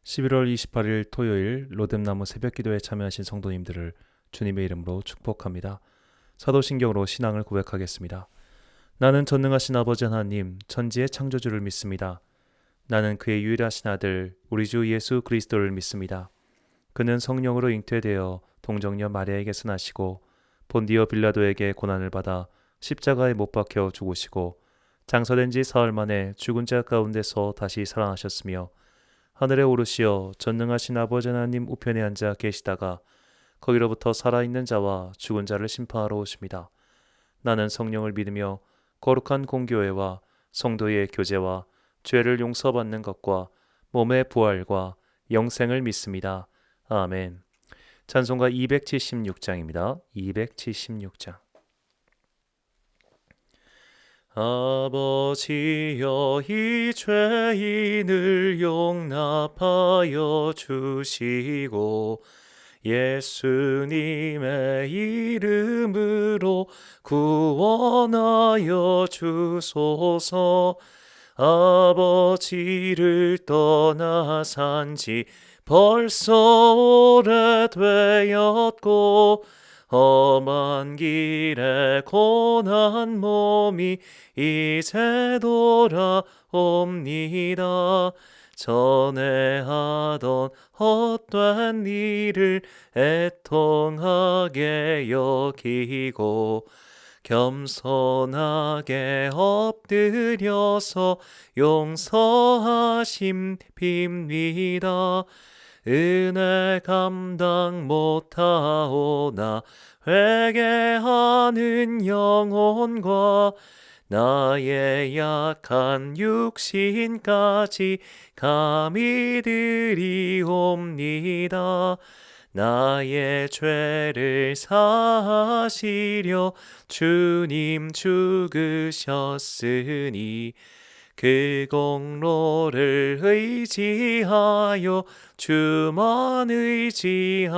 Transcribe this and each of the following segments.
11월 28일 토요일 로뎀나무 새벽기도에 참여하신 성도님들을 주님의 이름으로 축복합니다. 사도신경으로 신앙을 고백하겠습니다. 나는 전능하신 아버지 하나님, 천지의 창조주를 믿습니다. 나는 그의 유일하신 아들, 우리 주 예수 그리스도를 믿습니다. 그는 성령으로 잉태되어 동정녀 마리아에게서 나시고 본디오 빌라도에게 고난을 받아 십자가에 못 박혀 죽으시고 장사된 지 사흘 만에 죽은 자 가운데서 다시 살아나셨으며 하늘에 오르시어 전능하신 아버지 하나님 우편에 앉아 계시다가 거기로부터 살아있는 자와 죽은 자를 심판하러 오십니다. 나는 성령을 믿으며 거룩한 공교회와 성도의 교제와 죄를 용서받는 것과 몸의 부활과 영생을 믿습니다. 아멘. 찬송가 276장입니다. 276장. 아버지여, 이 죄인을 용납하여 주시고 예수님의 이름으로 구원하여 주소서. 아버지를 떠나 산지 벌써 오래되었고 험한 길에 고난 몸이 이제 돌아옵니다. 전에 하던 헛된 일을 애통하게 여기고 겸손하게 엎드려서 용서하심 빕니다. 은혜 감당 못하오나 회개하는 영혼과 나의 약한 육신까지 감히 드리옵니다. 나의 죄를 사하시려 주님 죽으셨으니 그 공로를 의지하여 주만 의지합니다.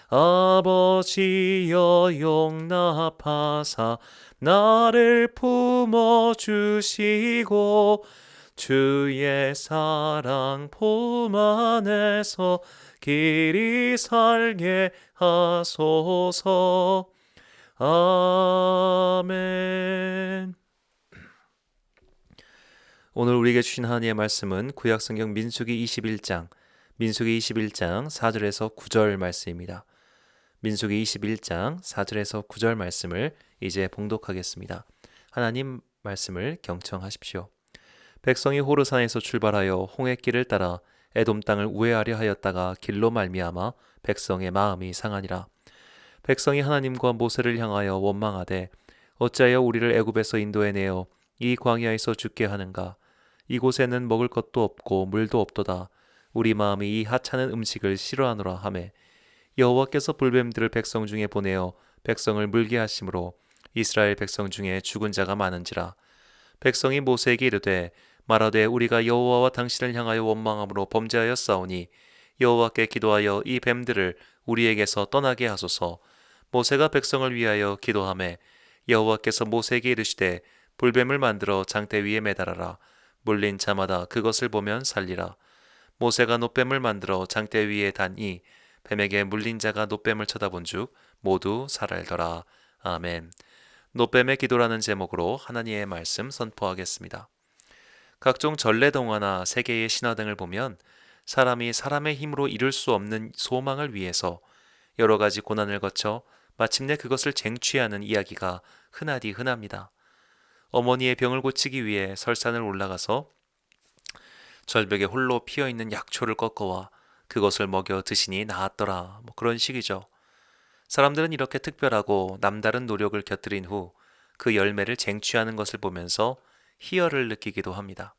아버지여, 용납하사 나를 품어주시고 주의 사랑 품 안에서 길이 살게 하소서. 아멘. 오늘 우리에게 주신 하나님의 말씀은 구약성경 민수기 21장 4절에서 9절 말씀입니다. 민수기 21장 4절에서 9절 말씀을 이제 봉독하겠습니다. 하나님 말씀을 경청하십시오. 백성이 호르산에서 출발하여 홍해길을 따라 에돔 땅을 우회하려 하였다가 길로 말미암아 백성의 마음이 상하니라. 백성이 하나님과 모세를 향하여 원망하되 어찌하여 우리를 애굽에서 인도해내어 이 광야에서 죽게 하는가? 이곳에는 먹을 것도 없고 물도 없도다. 우리 마음이 이 하찮은 음식을 싫어하노라 하매 여호와께서 불뱀들을 백성 중에 보내어 백성을 물게 하심으로 이스라엘 백성 중에 죽은 자가 많은지라. 백성이 모세에게 이르되 말하되 우리가 여호와와 당신을 향하여 원망함으로 범죄하였사오니 여호와께 기도하여 이 뱀들을 우리에게서 떠나게 하소서. 모세가 백성을 위하여 기도하매 여호와께서 모세에게 이르시되 불뱀을 만들어 장대 위에 매달아라. 물린 자마다 그것을 보면 살리라. 모세가 놋뱀을 만들어 장대 위에 다니 뱀에게 물린 자가 놋뱀을 쳐다본즉 모두 살알더라. 아멘. 놋뱀의 기도라는 제목으로 하나님의 말씀 선포하겠습니다. 각종 전래동화나 세계의 신화 등을 보면 사람이 사람의 힘으로 이룰 수 없는 소망을 위해서 여러 가지 고난을 거쳐 마침내 그것을 쟁취하는 이야기가 흔하디 흔합니다. 어머니의 병을 고치기 위해 설산을 올라가서 절벽에 홀로 피어있는 약초를 꺾어와 그것을 먹여 드시니 나았더라. 그런 식이죠. 사람들은 이렇게 특별하고 남다른 노력을 곁들인 후 그 열매를 쟁취하는 것을 보면서 희열을 느끼기도 합니다.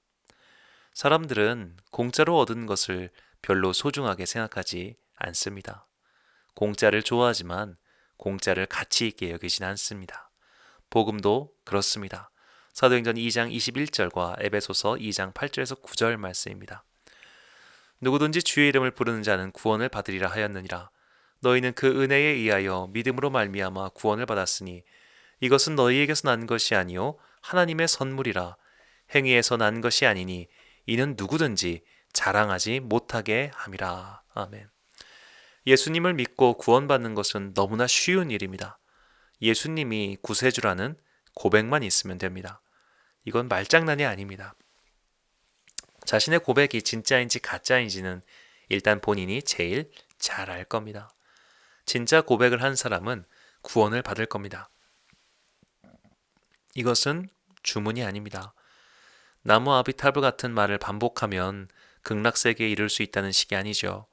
사람들은 공짜로 얻은 것을 별로 소중하게 생각하지 않습니다. 공짜를 좋아하지만 공짜를 가치 있게 여기진 않습니다. 복음도 그렇습니다. 사도행전 2장 21절과 에베소서 2장 8절에서 9절 말씀입니다. 누구든지 주의 이름을 부르는 자는 구원을 받으리라 하였느니라. 너희는 그 은혜에 의하여 믿음으로 말미암아 구원을 받았으니 이것은 너희에게서 난 것이 아니요 하나님의 선물이라. 행위에서 난 것이 아니니 이는 누구든지 자랑하지 못하게 함이라. 아멘. 예수님을 믿고 구원받는 것은 너무나 쉬운 일입니다. 예수님이 구세주라는 고백만 있으면 됩니다. 이건 말장난이 아닙니다. 자신의 고백이 진짜인지 가짜인지는 일단 본인이 제일 잘 알 겁니다. 진짜 고백을 한 사람은 구원을 받을 겁니다. 이것은 주문이 아닙니다. 나무 아비타불 같은 말을 반복하면 극락세계에 이를 수 있다는 식이 아니죠.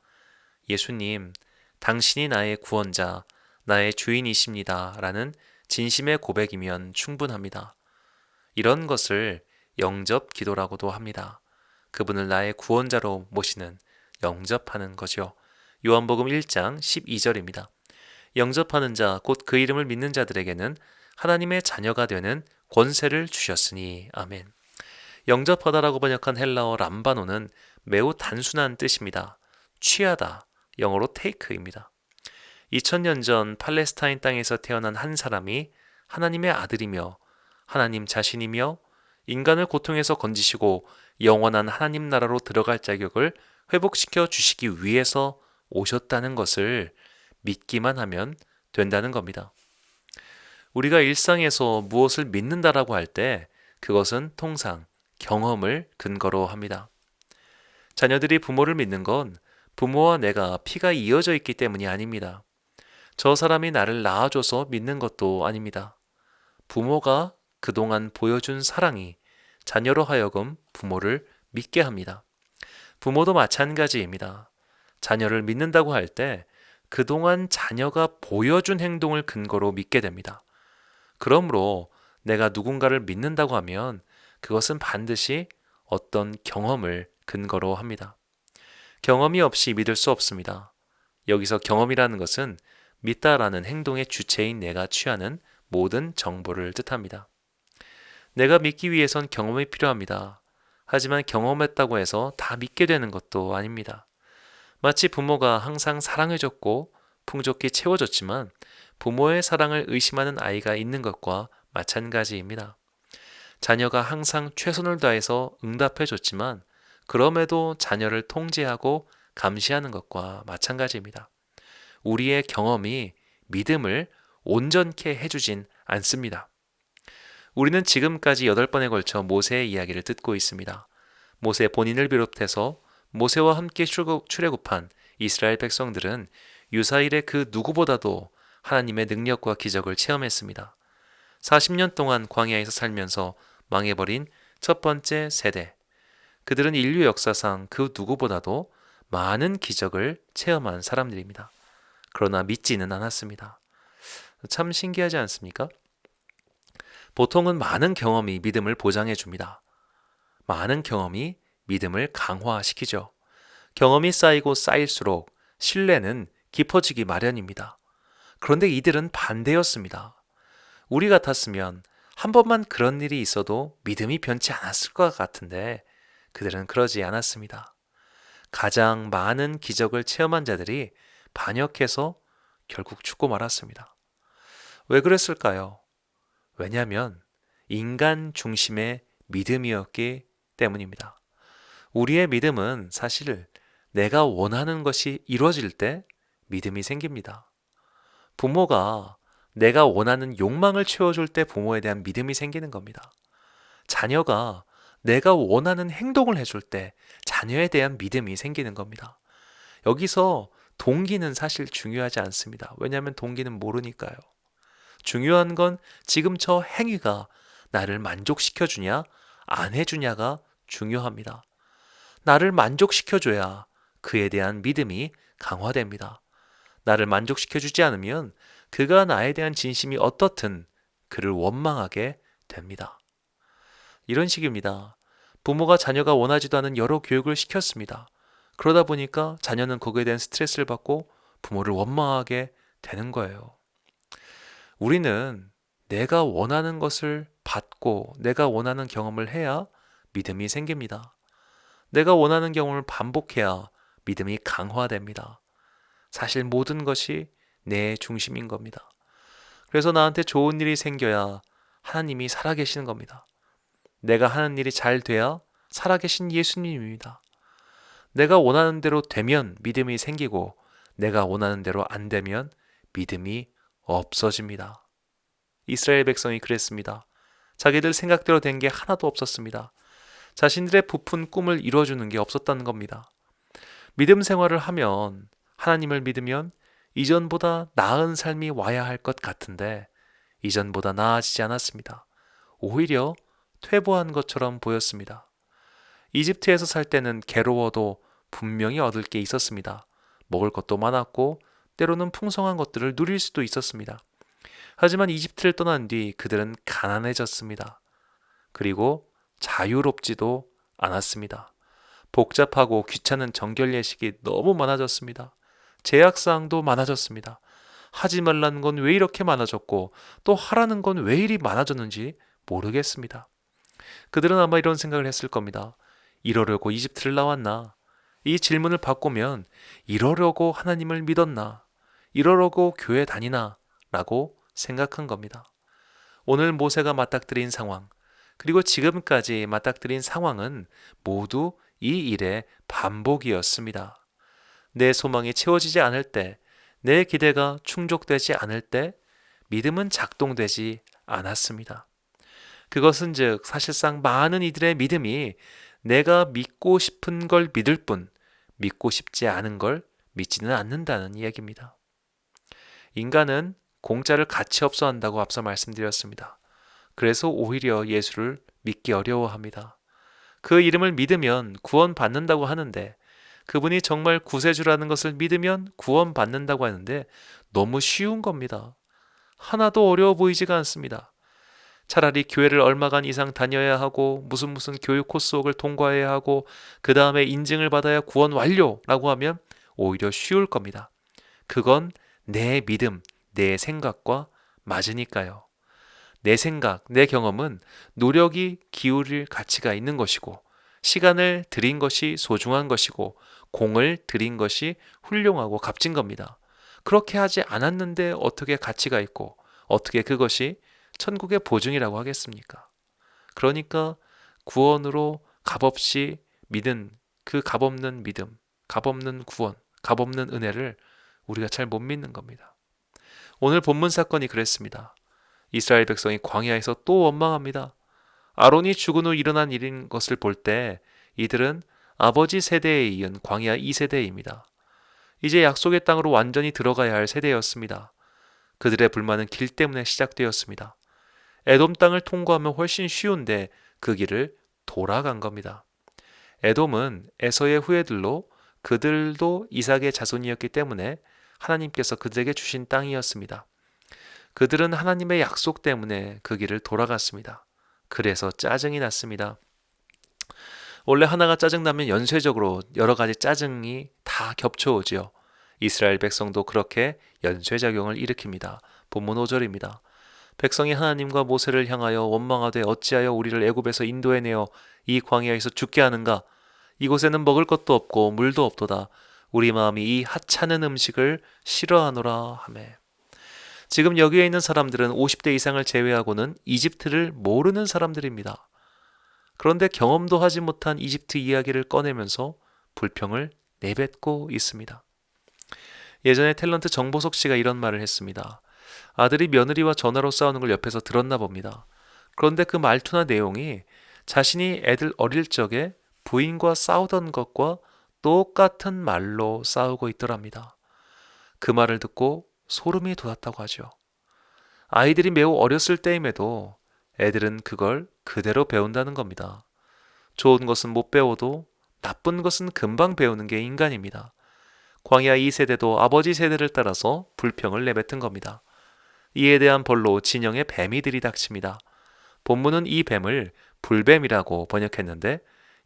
예수님, 당신이 나의 구원자, 나의 주인이십니다. 라는 진심의 고백이면 충분합니다. 이런 것을 영접 기도라고도 합니다. 그분을 나의 구원자로 모시는 영접하는 거죠. 요한복음 1장 12절입니다. 영접하는 자, 곧 그 이름을 믿는 자들에게는 하나님의 자녀가 되는 권세를 주셨으니. 아멘. 영접하다라고 번역한 헬라어 람바노는 매우 단순한 뜻입니다. 취하다, 영어로 take입니다. 2000년 전 팔레스타인 땅에서 태어난 한 사람이 하나님의 아들이며 하나님 자신이며 인간을 고통에서 건지시고 영원한 하나님 나라로 들어갈 자격을 회복시켜 주시기 위해서 오셨다는 것을 믿기만 하면 된다는 겁니다. 우리가 일상에서 무엇을 믿는다라고 할 때 그것은 통상 경험을 근거로 합니다. 자녀들이 부모를 믿는 건 부모와 내가 피가 이어져 있기 때문이 아닙니다. 저 사람이 나를 낳아줘서 믿는 것도 아닙니다. 부모가 그동안 보여준 사랑이 자녀로 하여금 부모를 믿게 합니다. 부모도 마찬가지입니다. 자녀를 믿는다고 할 때 그동안 자녀가 보여준 행동을 근거로 믿게 됩니다. 그러므로 내가 누군가를 믿는다고 하면 그것은 반드시 어떤 경험을 근거로 합니다. 경험이 없이 믿을 수 없습니다. 여기서 경험이라는 것은 믿다라는 행동의 주체인 내가 취하는 모든 정보를 뜻합니다. 내가 믿기 위해선 경험이 필요합니다. 하지만 경험했다고 해서 다 믿게 되는 것도 아닙니다. 마치 부모가 항상 사랑해줬고 풍족히 채워줬지만 부모의 사랑을 의심하는 아이가 있는 것과 마찬가지입니다. 자녀가 항상 최선을 다해서 응답해줬지만 그럼에도 자녀를 통제하고 감시하는 것과 마찬가지입니다. 우리의 경험이 믿음을 온전케 해주진 않습니다. 우리는 지금까지 8번에 걸쳐 모세의 이야기를 듣고 있습니다. 모세 본인을 비롯해서 모세와 함께 출애굽한 이스라엘 백성들은 유사일의 그 누구보다도 하나님의 능력과 기적을 체험했습니다. 40년 동안 광야에서 살면서 망해버린 첫 번째 세대. 그들은 인류 역사상 그 누구보다도 많은 기적을 체험한 사람들입니다. 그러나 믿지는 않았습니다. 참 신기하지 않습니까? 보통은 많은 경험이 믿음을 보장해 줍니다. 많은 경험이 믿음을 강화시키죠. 경험이 쌓이고 쌓일수록 신뢰는 깊어지기 마련입니다. 그런데 이들은 반대였습니다. 우리 같았으면 한 번만 그런 일이 있어도 믿음이 변치 않았을 것 같은데 그들은 그러지 않았습니다. 가장 많은 기적을 체험한 자들이 반역해서 결국 죽고 말았습니다. 왜 그랬을까요? 왜냐하면 인간 중심의 믿음이었기 때문입니다. 우리의 믿음은 사실 내가 원하는 것이 이루어질 때 믿음이 생깁니다. 부모가 내가 원하는 욕망을 채워줄 때 부모에 대한 믿음이 생기는 겁니다. 자녀가 내가 원하는 행동을 해줄 때 자녀에 대한 믿음이 생기는 겁니다. 여기서 동기는 사실 중요하지 않습니다. 왜냐하면 동기는 모르니까요. 중요한 건 지금 저 행위가 나를 만족시켜주냐 안 해주냐가 중요합니다. 나를 만족시켜줘야 그에 대한 믿음이 강화됩니다. 나를 만족시켜주지 않으면 그가 나에 대한 진심이 어떻든 그를 원망하게 됩니다. 이런 식입니다. 부모가 자녀가 원하지도 않은 여러 교육을 시켰습니다. 그러다 보니까 자녀는 거기에 대한 스트레스를 받고 부모를 원망하게 되는 거예요. 우리는 내가 원하는 것을 받고 내가 원하는 경험을 해야 믿음이 생깁니다. 내가 원하는 경험을 반복해야 믿음이 강화됩니다. 사실 모든 것이 내 중심인 겁니다. 그래서 나한테 좋은 일이 생겨야 하나님이 살아계시는 겁니다. 내가 하는 일이 잘 돼야 살아계신 예수님입니다. 내가 원하는 대로 되면 믿음이 생기고 내가 원하는 대로 안 되면 믿음이 없어집니다. 이스라엘 백성이 그랬습니다. 자기들 생각대로 된 게 하나도 없었습니다. 자신들의 부푼 꿈을 이루어주는 게 없었다는 겁니다. 믿음 생활을 하면, 하나님을 믿으면 이전보다 나은 삶이 와야 할 것 같은데 이전보다 나아지지 않았습니다. 오히려 퇴보한 것처럼 보였습니다. 이집트에서 살 때는 괴로워도 분명히 얻을 게 있었습니다. 먹을 것도 많았고 때로는 풍성한 것들을 누릴 수도 있었습니다. 하지만 이집트를 떠난 뒤 그들은 가난해졌습니다. 그리고 자유롭지도 않았습니다. 복잡하고 귀찮은 정결 예식이 너무 많아졌습니다. 제약사항도 많아졌습니다. 하지 말라는 건 왜 이렇게 많아졌고 또 하라는 건 왜 이리 많아졌는지 모르겠습니다. 그들은 아마 이런 생각을 했을 겁니다. 이러려고 이집트를 나왔나? 이 질문을 바꾸면 이러려고 하나님을 믿었나? 이러려고 교회 다니나? 라고 생각한 겁니다. 오늘 모세가 맞닥뜨린 상황, 그리고 지금까지 맞닥뜨린 상황은 모두 이 일의 반복이었습니다. 내 소망이 채워지지 않을 때, 내 기대가 충족되지 않을 때 믿음은 작동되지 않았습니다. 그것은 즉 사실상 많은 이들의 믿음이 내가 믿고 싶은 걸 믿을 뿐 믿고 싶지 않은 걸 믿지는 않는다는 이야기입니다. 인간은 공짜를 가치 없어 한다고 앞서 말씀드렸습니다. 그래서 오히려 예수를 믿기 어려워합니다. 그 이름을 믿으면 구원받는다고 하는데, 그분이 정말 구세주라는 것을 믿으면 구원받는다고 하는데 너무 쉬운 겁니다. 하나도 어려워 보이지가 않습니다. 차라리 교회를 얼마간 이상 다녀야 하고 무슨 교육 코스웍을 통과해야 하고 그 다음에 인증을 받아야 구원 완료라고 하면 오히려 쉬울 겁니다. 그건 내 믿음, 내 생각과 맞으니까요. 내 생각, 내 경험은 노력이 기울일 가치가 있는 것이고 시간을 들인 것이 소중한 것이고 공을 들인 것이 훌륭하고 값진 겁니다. 그렇게 하지 않았는데 어떻게 가치가 있고 어떻게 그것이 천국의 보증이라고 하겠습니까? 그러니까 구원으로 값없이 믿은 그 값없는 믿음, 값없는 구원, 값없는 은혜를 우리가 잘 못 믿는 겁니다. 오늘 본문 사건이 그랬습니다. 이스라엘 백성이 광야에서 또 원망합니다. 아론이 죽은 후 일어난 일인 것을 볼 때 이들은 아버지 세대에 이은 광야 2세대입니다. 이제 약속의 땅으로 완전히 들어가야 할 세대였습니다. 그들의 불만은 길 때문에 시작되었습니다. 에돔 땅을 통과하면 훨씬 쉬운데 그 길을 돌아간 겁니다. 에돔은 에서의 후예들로 그들도 이삭의 자손이었기 때문에 하나님께서 그들에게 주신 땅이었습니다. 그들은 하나님의 약속 때문에 그 길을 돌아갔습니다. 그래서 짜증이 났습니다. 원래 하나가 짜증나면 연쇄적으로 여러 가지 짜증이 다 겹쳐오지요. 이스라엘 백성도 그렇게 연쇄작용을 일으킵니다. 본문 5절입니다. 백성이 하나님과 모세를 향하여 원망하되 어찌하여 우리를 애굽에서 인도해내어 이 광야에서 죽게 하는가? 이곳에는 먹을 것도 없고 물도 없도다. 우리 마음이 이 하찮은 음식을 싫어하노라 하매. 지금 여기에 있는 사람들은 50대 이상을 제외하고는 이집트를 모르는 사람들입니다. 그런데 경험도 하지 못한 이집트 이야기를 꺼내면서 불평을 내뱉고 있습니다. 예전에 탤런트 정보석 씨가 이런 말을 했습니다. 아들이 며느리와 전화로 싸우는 걸 옆에서 들었나 봅니다. 그런데 그 말투나 내용이 자신이 애들 어릴 적에 부인과 싸우던 것과 똑같은 말로 싸우고 있더랍니다. 그 말을 듣고 소름이 돋았다고 하죠. 아이들이 매우 어렸을 때임에도 애들은 그걸 그대로 배운다는 겁니다. 좋은 것은 못 배워도 나쁜 것은 금방 배우는 게 인간입니다. 광야 2세대도 아버지 세대를 따라서 불평을 내뱉은 겁니다. 이에 대한 벌로 진영의 뱀이 들이닥칩니다. 본문은 이 뱀을 불뱀이라고 번역했는데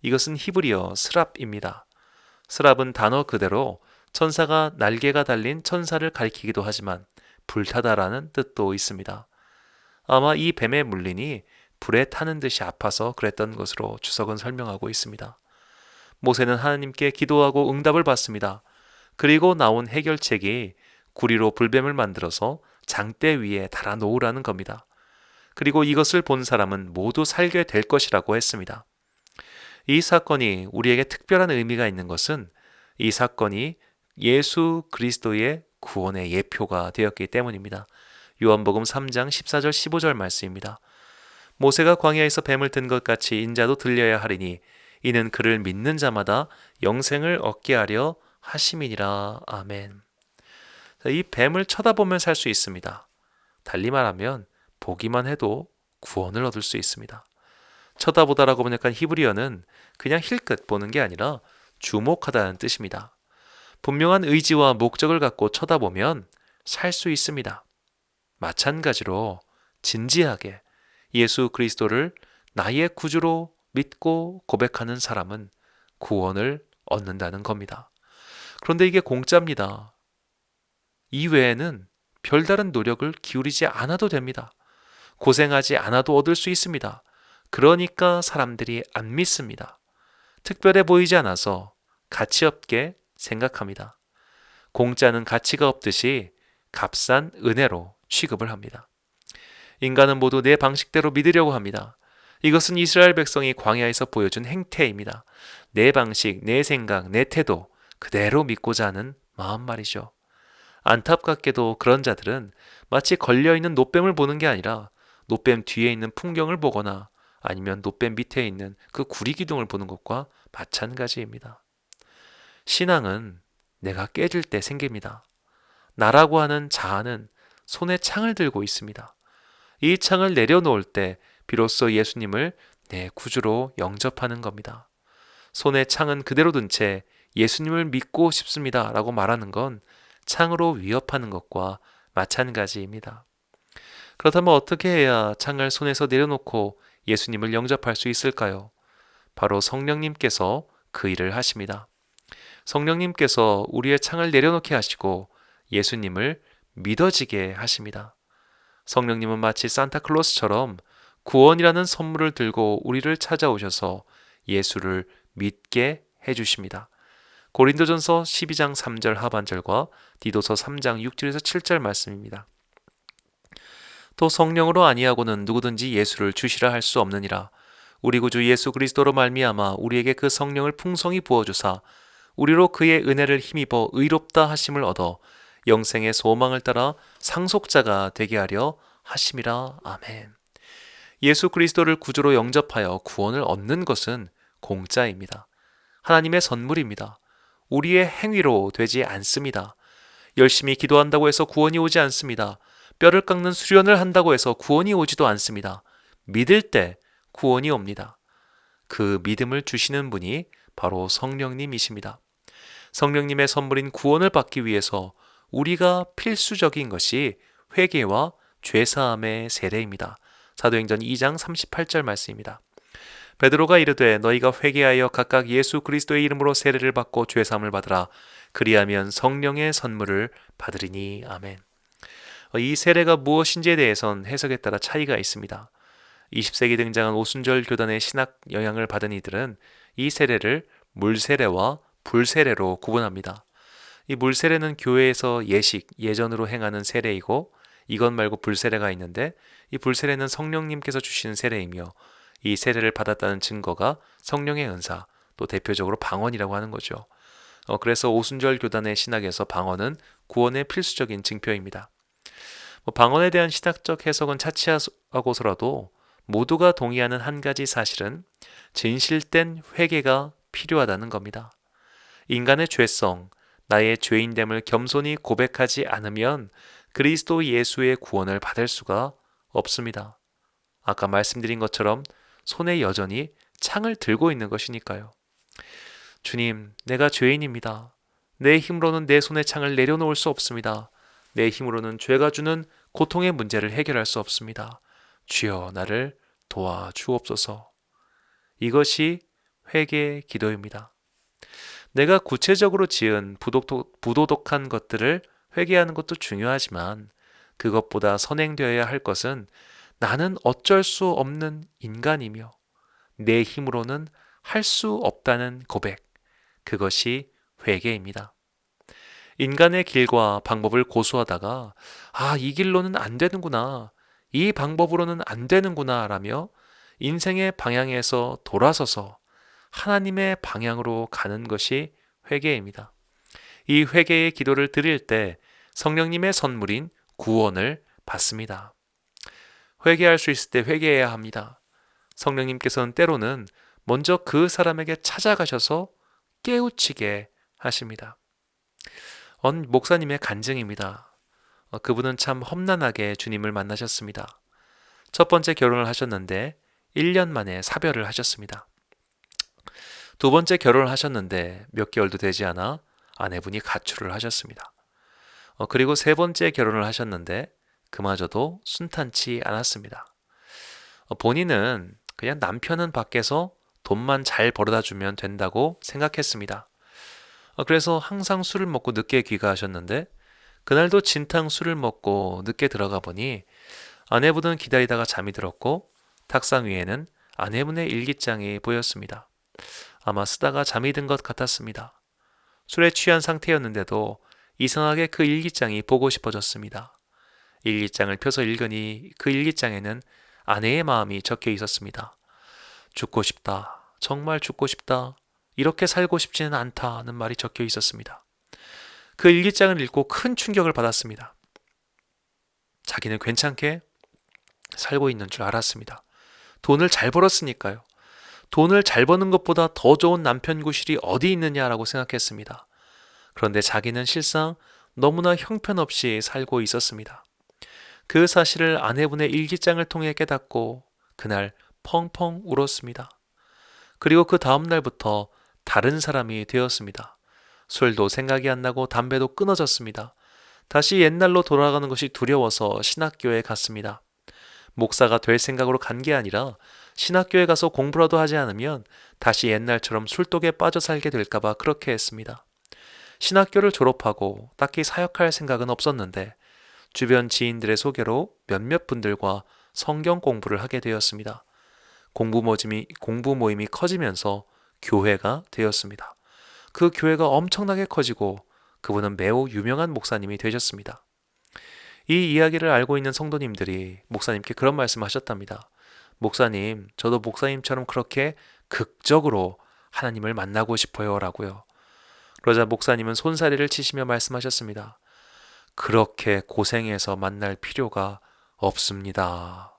이것은 히브리어 스랍입니다. 스랍은 단어 그대로 천사가 날개가 달린 천사를 가리키기도 하지만 불타다라는 뜻도 있습니다. 아마 이 뱀의 물린이 불에 타는 듯이 아파서 그랬던 것으로 주석은 설명하고 있습니다. 모세는 하나님께 기도하고 응답을 받습니다. 그리고 나온 해결책이 구리로 불뱀을 만들어서 장대 위에 달아 놓으라는 겁니다. 그리고 이것을 본 사람은 모두 살게 될 것이라고 했습니다. 이 사건이 우리에게 특별한 의미가 있는 것은 이 사건이 예수 그리스도의 구원의 예표가 되었기 때문입니다. 요한복음 3장 14절 15절 말씀입니다. 모세가 광야에서 뱀을 든 것 같이 인자도 들려야 하리니 이는 그를 믿는 자마다 영생을 얻게 하려 하심이니라. 아멘. 이 뱀을 쳐다보면 살 수 있습니다. 달리 말하면 보기만 해도 구원을 얻을 수 있습니다. 쳐다보다라고 보니까 히브리어는 그냥 힐끗 보는 게 아니라 주목하다는 뜻입니다. 분명한 의지와 목적을 갖고 쳐다보면 살 수 있습니다. 마찬가지로 진지하게 예수 그리스도를 나의 구주로 믿고 고백하는 사람은 구원을 얻는다는 겁니다. 그런데 이게 공짜입니다. 이외에는 별다른 노력을 기울이지 않아도 됩니다. 고생하지 않아도 얻을 수 있습니다. 그러니까 사람들이 안 믿습니다. 특별해 보이지 않아서 가치 없게 생각합니다. 공짜는 가치가 없듯이 값싼 은혜로 취급을 합니다. 인간은 모두 내 방식대로 믿으려고 합니다. 이것은 이스라엘 백성이 광야에서 보여준 행태입니다. 내 방식, 내 생각, 내 태도 그대로 믿고자 하는 마음 말이죠. 안타깝게도 그런 자들은 마치 걸려있는 놋뱀을 보는 게 아니라 놋뱀 뒤에 있는 풍경을 보거나 아니면 놋뱀 밑에 있는 그 구리 기둥을 보는 것과 마찬가지입니다. 신앙은 내가 깨질 때 생깁니다. 나라고 하는 자아는 손에 창을 들고 있습니다. 이 창을 내려놓을 때 비로소 예수님을 내 구주로 영접하는 겁니다. 손에 창은 그대로 든 채 예수님을 믿고 싶습니다 라고 말하는 건 창으로 위협하는 것과 마찬가지입니다. 그렇다면 어떻게 해야 창을 손에서 내려놓고 예수님을 영접할 수 있을까요? 바로 성령님께서 그 일을 하십니다. 성령님께서 우리의 창을 내려놓게 하시고 예수님을 믿어지게 하십니다. 성령님은 마치 산타클로스처럼 구원이라는 선물을 들고 우리를 찾아오셔서 예수를 믿게 해주십니다. 고린도전서 12장 3절 하반절과 디도서 3장 6절에서 7절 말씀입니다. 또 성령으로 아니하고는 누구든지 예수를 주시라 할 수 없느니라. 우리 구주 예수 그리스도로 말미암아 우리에게 그 성령을 풍성히 부어주사 우리로 그의 은혜를 힘입어 의롭다 하심을 얻어 영생의 소망을 따라 상속자가 되게 하려 하심이라. 아멘. 예수 그리스도를 구주로 영접하여 구원을 얻는 것은 공짜입니다. 하나님의 선물입니다. 우리의 행위로 되지 않습니다. 열심히 기도한다고 해서 구원이 오지 않습니다. 뼈를 깎는 수련을 한다고 해서 구원이 오지도 않습니다. 믿을 때 구원이 옵니다. 그 믿음을 주시는 분이 바로 성령님이십니다. 성령님의 선물인 구원을 받기 위해서 우리가 필수적인 것이 회개와 죄사함의 세례입니다. 사도행전 2장 38절 말씀입니다. 베드로가 이르되 너희가 회개하여 각각 예수 그리스도의 이름으로 세례를 받고 죄사함을 받으라. 그리하면 성령의 선물을 받으리니. 아멘. 이 세례가 무엇인지에 대해선 해석에 따라 차이가 있습니다. 20세기 등장한 오순절 교단의 신학 영향을 받은 이들은 이 세례를 물세례와 불세례로 구분합니다. 이 물세례는 교회에서 예전으로 행하는 세례이고 이것 말고 불세례가 있는데 이 불세례는 성령님께서 주시는 세례이며 이 세례를 받았다는 증거가 성령의 은사, 또 대표적으로 방언이라고 하는 거죠. 그래서 오순절 교단의 신학에서 방언은 구원의 필수적인 징표입니다. 방언에 대한 신학적 해석은 차치하고서라도 모두가 동의하는 한 가지 사실은 진실된 회개가 필요하다는 겁니다. 인간의 죄성, 나의 죄인됨을 겸손히 고백하지 않으면 그리스도 예수의 구원을 받을 수가 없습니다. 아까 말씀드린 것처럼 손에 여전히 창을 들고 있는 것이니까요. 주님, 내가 죄인입니다. 내 힘으로는 내 손에 창을 내려놓을 수 없습니다. 내 힘으로는 죄가 주는 고통의 문제를 해결할 수 없습니다. 주여 나를 도와주옵소서. 이것이 회개 기도입니다. 내가 구체적으로 지은 부도덕한 것들을 회개하는 것도 중요하지만 그것보다 선행되어야 할 것은 나는 어쩔 수 없는 인간이며 내 힘으로는 할 수 없다는 고백, 그것이 회개입니다. 인간의 길과 방법을 고수하다가 이 길로는 안 되는구나, 이 방법으로는 안 되는구나 라며 인생의 방향에서 돌아서서 하나님의 방향으로 가는 것이 회개입니다. 이 회개의 기도를 드릴 때 성령님의 선물인 구원을 받습니다. 회개할 수 있을 때 회개해야 합니다. 성령님께서는 때로는 먼저 그 사람에게 찾아가셔서 깨우치게 하십니다. 목사님의 간증입니다. 그분은 참 험난하게 주님을 만나셨습니다. 첫 번째 결혼을 하셨는데 1년 만에 사별을 하셨습니다. 두 번째 결혼을 하셨는데 몇 개월도 되지 않아 아내분이 가출을 하셨습니다. 그리고 세 번째 결혼을 하셨는데 그마저도 순탄치 않았습니다. 본인은 그냥 남편은 밖에서 돈만 잘 벌어다 주면 된다고 생각했습니다. 그래서 항상 술을 먹고 늦게 귀가하셨는데 그날도 진탕 술을 먹고 늦게 들어가 보니 아내분은 기다리다가 잠이 들었고 탁상 위에는 아내분의 일기장이 보였습니다. 아마 쓰다가 잠이 든 것 같았습니다. 술에 취한 상태였는데도 이상하게 그 일기장이 보고 싶어졌습니다. 일기장을 펴서 읽으니 그 일기장에는 아내의 마음이 적혀 있었습니다. 죽고 싶다. 정말 죽고 싶다. 이렇게 살고 싶지는 않다는 말이 적혀 있었습니다. 그 일기장을 읽고 큰 충격을 받았습니다. 자기는 괜찮게 살고 있는 줄 알았습니다. 돈을 잘 벌었으니까요. 돈을 잘 버는 것보다 더 좋은 남편 구실이 어디 있느냐라고 생각했습니다. 그런데 자기는 실상 너무나 형편없이 살고 있었습니다. 그 사실을 아내분의 일기장을 통해 깨닫고 그날 펑펑 울었습니다. 그리고 그 다음 날부터 다른 사람이 되었습니다. 술도 생각이 안 나고 담배도 끊어졌습니다. 다시 옛날로 돌아가는 것이 두려워서 신학교에 갔습니다. 목사가 될 생각으로 간 게 아니라 신학교에 가서 공부라도 하지 않으면 다시 옛날처럼 술독에 빠져 살게 될까봐 그렇게 했습니다. 신학교를 졸업하고 딱히 사역할 생각은 없었는데 주변 지인들의 소개로 몇몇 분들과 성경 공부를 하게 되었습니다. 공부 모임이 커지면서 교회가 되었습니다. 그 교회가 엄청나게 커지고 그분은 매우 유명한 목사님이 되셨습니다. 이 이야기를 알고 있는 성도님들이 목사님께 그런 말씀하셨답니다. 목사님, 저도 목사님처럼 그렇게 극적으로 하나님을 만나고 싶어요 라고요. 그러자 목사님은 손사래를 치시며 말씀하셨습니다. 그렇게 고생해서 만날 필요가 없습니다.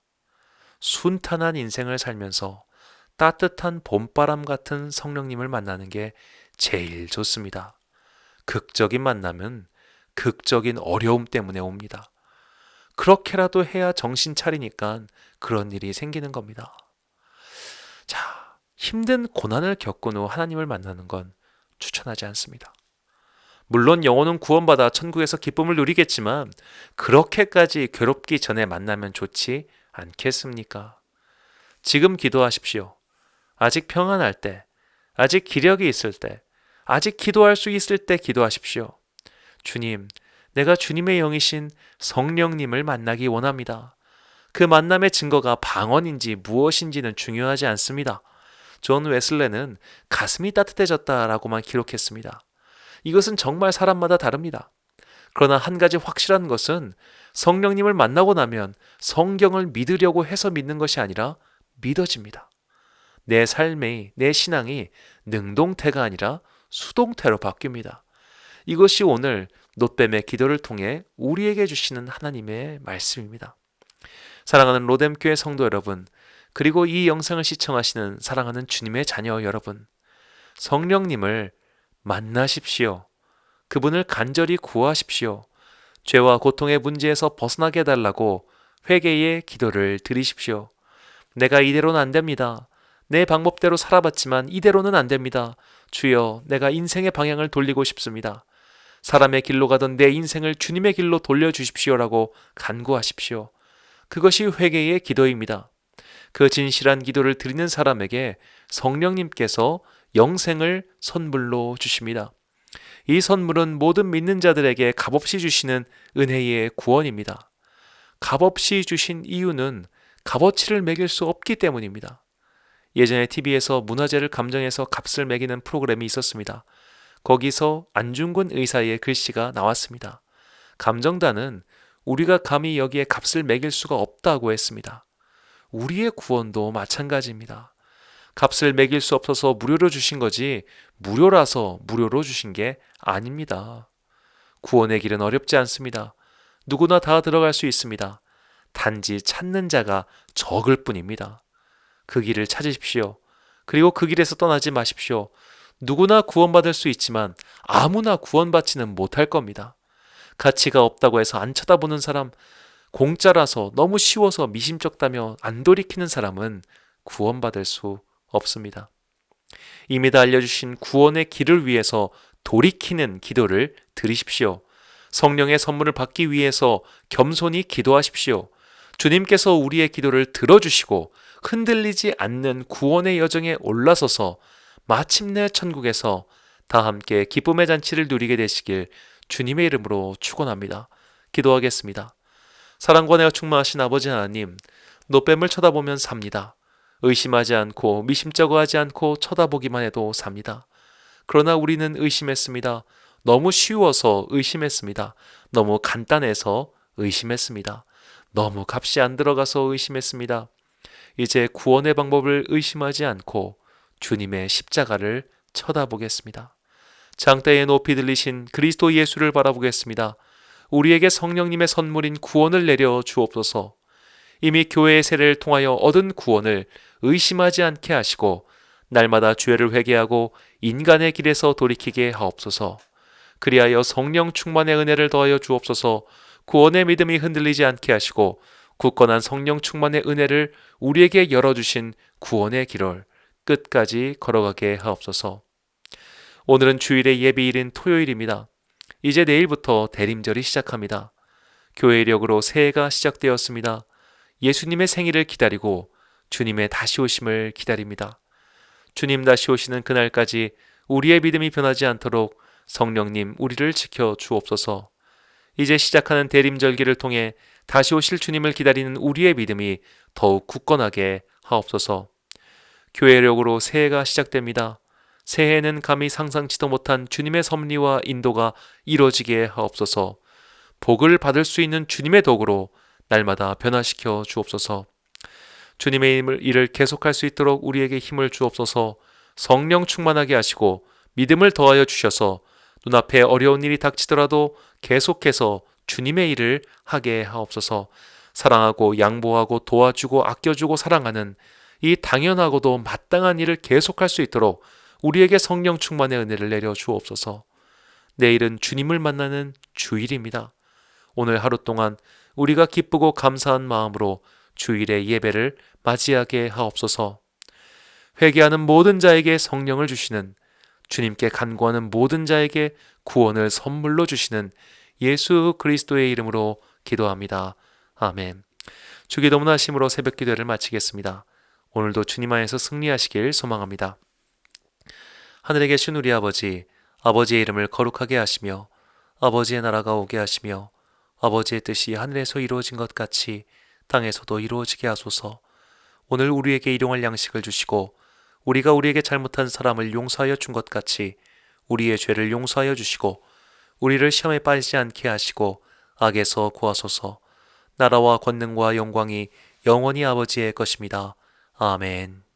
순탄한 인생을 살면서 따뜻한 봄바람 같은 성령님을 만나는 게 제일 좋습니다. 극적인 만남은 극적인 어려움 때문에 옵니다. 그렇게라도 해야 정신 차리니까 그런 일이 생기는 겁니다. 자, 힘든 고난을 겪은 후 하나님을 만나는 건 추천하지 않습니다. 물론 영혼은 구원받아 천국에서 기쁨을 누리겠지만 그렇게까지 괴롭기 전에 만나면 좋지 않겠습니까? 지금 기도하십시오. 아직 평안할 때, 아직 기력이 있을 때, 아직 기도할 수 있을 때 기도하십시오. 주님, 내가 주님의 영이신 성령님을 만나기 원합니다. 그 만남의 증거가 방언인지 무엇인지는 중요하지 않습니다. 존 웨슬레는 가슴이 따뜻해졌다라고만 기록했습니다. 이것은 정말 사람마다 다릅니다. 그러나 한 가지 확실한 것은 성령님을 만나고 나면 성경을 믿으려고 해서 믿는 것이 아니라 믿어집니다. 내 삶의, 내 신앙이 능동태가 아니라 수동태로 바뀝니다. 이것이 오늘 놋뱀의 기도를 통해 우리에게 주시는 하나님의 말씀입니다. 사랑하는 로뎀교회 성도 여러분, 그리고 이 영상을 시청하시는 사랑하는 주님의 자녀 여러분, 성령님을 만나십시오. 그분을 간절히 구하십시오. 죄와 고통의 문제에서 벗어나게 해달라고 회개의 기도를 드리십시오. 내가 이대로는 안 됩니다. 내 방법대로 살아봤지만 이대로는 안 됩니다. 주여, 내가 인생의 방향을 돌리고 싶습니다. 사람의 길로 가던 내 인생을 주님의 길로 돌려주십시오라고 간구하십시오. 그것이 회개의 기도입니다. 그 진실한 기도를 드리는 사람에게 성령님께서 영생을 선물로 주십니다. 이 선물은 모든 믿는 자들에게 값없이 주시는 은혜의 구원입니다. 값없이 주신 이유는 값어치를 매길 수 없기 때문입니다. 예전에 TV에서 문화재를 감정해서 값을 매기는 프로그램이 있었습니다. 거기서 안중근 의사의 글씨가 나왔습니다. 감정단은 우리가 감히 여기에 값을 매길 수가 없다고 했습니다. 우리의 구원도 마찬가지입니다. 값을 매길 수 없어서 무료로 주신 거지 무료라서 무료로 주신 게 아닙니다. 구원의 길은 어렵지 않습니다. 누구나 다 들어갈 수 있습니다. 단지 찾는 자가 적을 뿐입니다. 그 길을 찾으십시오. 그리고 그 길에서 떠나지 마십시오. 누구나 구원받을 수 있지만 아무나 구원받지는 못할 겁니다. 가치가 없다고 해서 안 쳐다보는 사람, 공짜라서 너무 쉬워서 미심쩍다며 안 돌이키는 사람은 구원받을 수 없습니다. 이미 다 알려주신 구원의 길을 위해서 돌이키는 기도를 드리십시오. 성령의 선물을 받기 위해서 겸손히 기도하십시오. 주님께서 우리의 기도를 들어주시고 흔들리지 않는 구원의 여정에 올라서서 마침내 천국에서 다 함께 기쁨의 잔치를 누리게 되시길 주님의 이름으로 축원합니다. 기도하겠습니다. 사랑과 은혜가 충만하신 아버지 하나님, 노뱀을 쳐다보면 삽니다. 의심하지 않고 미심쩍어 하지 않고 쳐다보기만 해도 삽니다. 그러나 우리는 의심했습니다. 너무 쉬워서 의심했습니다. 너무 간단해서 의심했습니다. 너무 값이 안 들어가서 의심했습니다. 이제 구원의 방법을 의심하지 않고 주님의 십자가를 쳐다보겠습니다. 장대에 높이 들리신 그리스도 예수를 바라보겠습니다. 우리에게 성령님의 선물인 구원을 내려 주옵소서. 이미 교회의 세례를 통하여 얻은 구원을 의심하지 않게 하시고 날마다 죄를 회개하고 인간의 길에서 돌이키게 하옵소서. 그리하여 성령 충만의 은혜를 더하여 주옵소서. 구원의 믿음이 흔들리지 않게 하시고 굳건한 성령 충만의 은혜를 우리에게 열어주신 구원의 길을 끝까지 걸어가게 하옵소서. 오늘은 주일의 예비일인 토요일입니다. 이제 내일부터 대림절이 시작합니다. 교회 이력으로 새해가 시작되었습니다. 예수님의 생일을 기다리고 주님의 다시 오심을 기다립니다. 주님 다시 오시는 그날까지 우리의 믿음이 변하지 않도록 성령님 우리를 지켜 주옵소서. 이제 시작하는 대림절기를 통해 다시 오실 주님을 기다리는 우리의 믿음이 더욱 굳건하게 하옵소서. 교회력으로 새해가 시작됩니다. 새해에는 감히 상상치도 못한 주님의 섭리와 인도가 이루어지게 하옵소서. 복을 받을 수 있는 주님의 도구로 날마다 변화시켜 주옵소서. 주님의 일을 계속할 수 있도록 우리에게 힘을 주옵소서. 성령 충만하게 하시고 믿음을 더하여 주셔서 눈앞에 어려운 일이 닥치더라도 계속해서 주님의 일을 하게 하옵소서. 사랑하고 양보하고 도와주고 아껴주고 사랑하는 이 당연하고도 마땅한 일을 계속할 수 있도록 우리에게 성령 충만의 은혜를 내려 주옵소서. 내일은 주님을 만나는 주일입니다. 오늘 하루 동안 우리가 기쁘고 감사한 마음으로 주일의 예배를 맞이하게 하옵소서. 회개하는 모든 자에게 성령을 주시는, 주님께 간구하는 모든 자에게 구원을 선물로 주시는 예수 그리스도의 이름으로 기도합니다. 아멘. 주기도문 하심으로 새벽 기도를 마치겠습니다. 오늘도 주님 안에서 승리하시길 소망합니다. 하늘에 계신 우리 아버지, 아버지의 이름을 거룩하게 하시며 아버지의 나라가 오게 하시며 아버지의 뜻이 하늘에서 이루어진 것 같이 땅에서도 이루어지게 하소서. 오늘 우리에게 일용할 양식을 주시고 우리가 우리에게 잘못한 사람을 용서하여 준 것 같이 우리의 죄를 용서하여 주시고 우리를 시험에 빠지지 않게 하시고 악에서 구하소서. 나라와 권능과 영광이 영원히 아버지의 것입니다. 아멘.